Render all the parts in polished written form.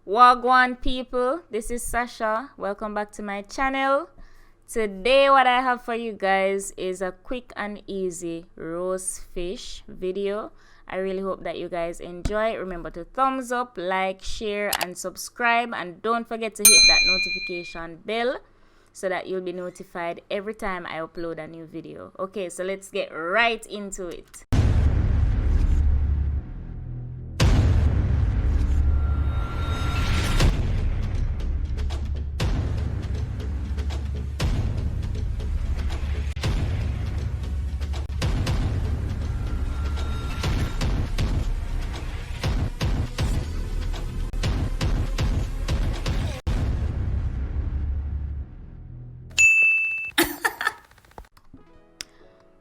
Wagwan people, this is Sasha. Welcome back to my channel. Today what I have for you guys is a quick and easy roast fish video. I really hope that you guys enjoy. Remember to thumbs up, like, share and subscribe, and don't forget to hit that notification bell so that you'll be notified every time I upload a new video. Okay, so let's get right into it.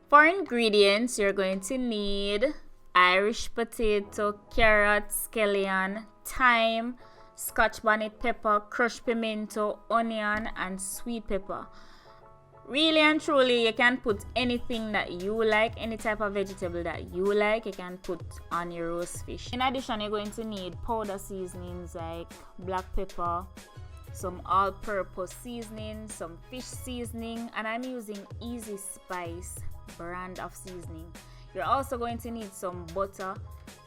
For ingredients, you're going to need Irish potato, carrot, scallion, thyme, Scotch bonnet pepper, crushed pimento, onion, and sweet pepper. Really and truly, you can put anything that you like, any type of vegetable that you like, you can put on your roast fish. In addition, you're going to need powder seasonings like black pepper, some all-purpose seasoning, some fish seasoning, and I'm using Easy Spice brand of seasoning. You're also going to need some butter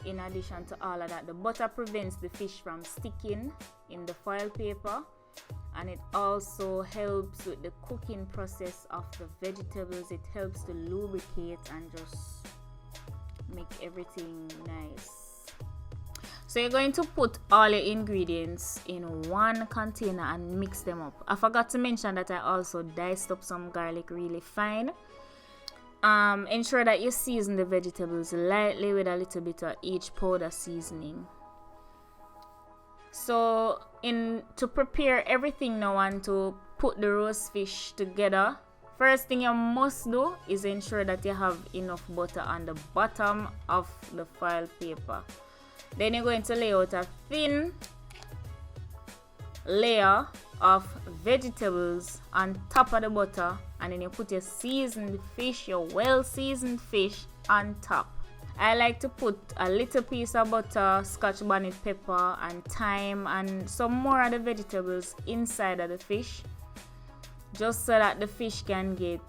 in addition to all of that. The butter prevents the fish from sticking in the foil paper, and it also helps with the cooking process of the vegetables. It helps to lubricate and just make everything nice. So you're going to put all your ingredients in one container and mix them up. I forgot to mention that I also diced up some garlic really fine. Ensure that you season the vegetables lightly with a little bit of each powder seasoning. So to prepare everything now and to put the roast fish together, first thing you must do is ensure that you have enough butter on the bottom of the foil paper. Then you're going to lay out a thin layer of vegetables on top of the butter, and then you put your seasoned fish, your well seasoned fish on top. I like to put a little piece of butter, Scotch bonnet pepper and thyme and some more of the vegetables inside of the fish, just so that the fish can get,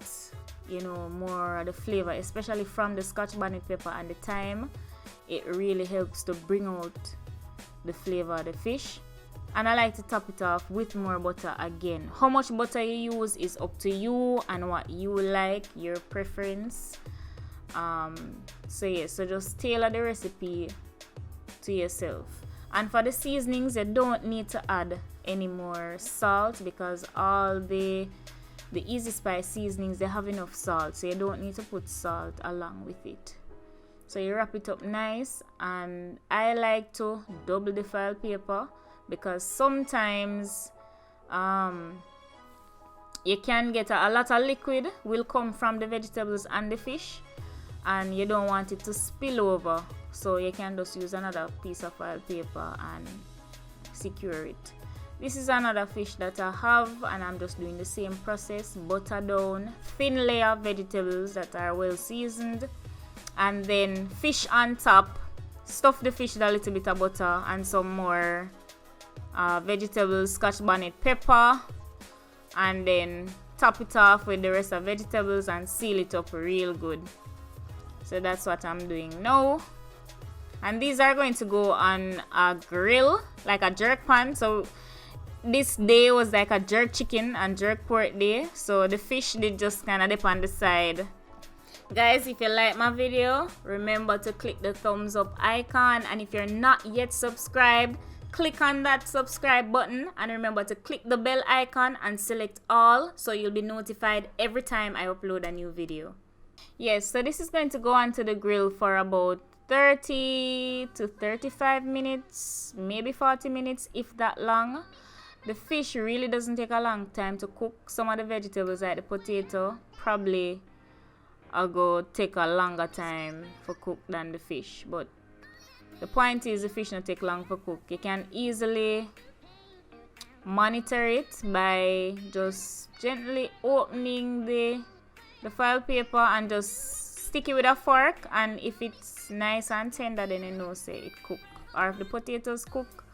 more of the flavor, especially from the Scotch bonnet pepper and the thyme. It really helps to bring out the flavor of the fish. And I like to top it off with more butter again. How much butter you use is up to you and what you like, your preference. So just tailor the recipe to yourself. And for the seasonings, you don't need to add any more salt because all the Easy Spice seasonings, they have enough salt, so you don't need to put salt along with it. So you wrap it up nice, and I like to double the foil paper because sometimes you can get a lot of liquid will come from the vegetables and the fish, and you don't want it to spill over, so you can just use another piece of foil paper and secure it. This is another fish that I have, and I'm just doing the same process. Butter down, thin layer of vegetables that are well seasoned, and then fish on top. Stuff the fish with a little bit of butter and some more vegetables, Scotch bonnet pepper, and then top it off with the rest of vegetables and seal it up real good. So that's what I'm doing now. And these are going to go on a grill, like a jerk pan. So this day was like a jerk chicken and jerk pork day, so the fish did just kind of dip on the side. Guys, if you like my video, remember to click the thumbs up icon, and if you're not yet subscribed, click on that subscribe button, and remember to click the bell icon and select all so you'll be notified every time I upload a new video. Yes, so this is going to go onto the grill for about 30 to 35 minutes, maybe 40 minutes if that long. The fish really doesn't take a long time to cook. Some of the vegetables like the potato probably go take a longer time for cook than the fish, but the point is the fish don't take long for cook. You can easily monitor it by just gently opening the foil paper and just stick it with a fork, and if it's nice and tender, then you know say it cooked. Or if the potatoes cook,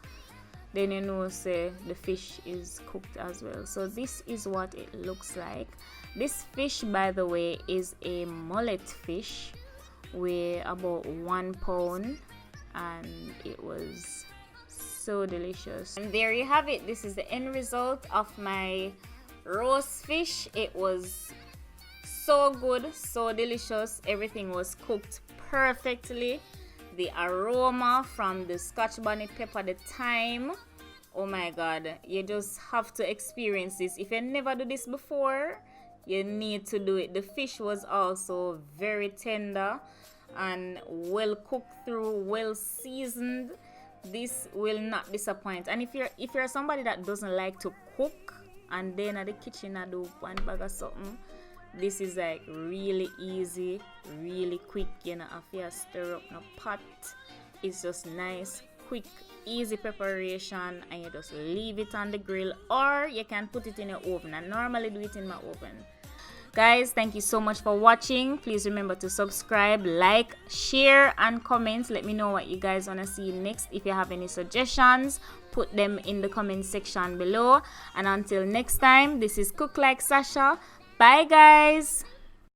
then you know say the fish is cooked as well. So this is what it looks like. This fish, by the way, is a mullet fish, weigh about 1 pound, and it was so delicious. And there you have it. This is the end result of my roast fish. It was so good, so delicious. Everything was cooked perfectly. The aroma from the Scotch bonnet pepper, the thyme, oh my god, you just have to experience this. If you never do this before, you need to do it. The fish was also very tender and well cooked through, well seasoned. This will not disappoint. And if you're somebody that doesn't like to cook and then at the kitchen I do one bag of something, this is like really easy, really quick. You know, if you stir up in a pot, it's just nice, quick, easy preparation, and you just leave it on the grill, or you can put it in your oven. I normally do it in my oven. Guys, thank you so much for watching. Please remember to subscribe, like, share, and comment. Let me know what you guys want to see next. If you have any suggestions, put them in the comment section below. And until next time, this is Cook Like Sasha. Bye guys.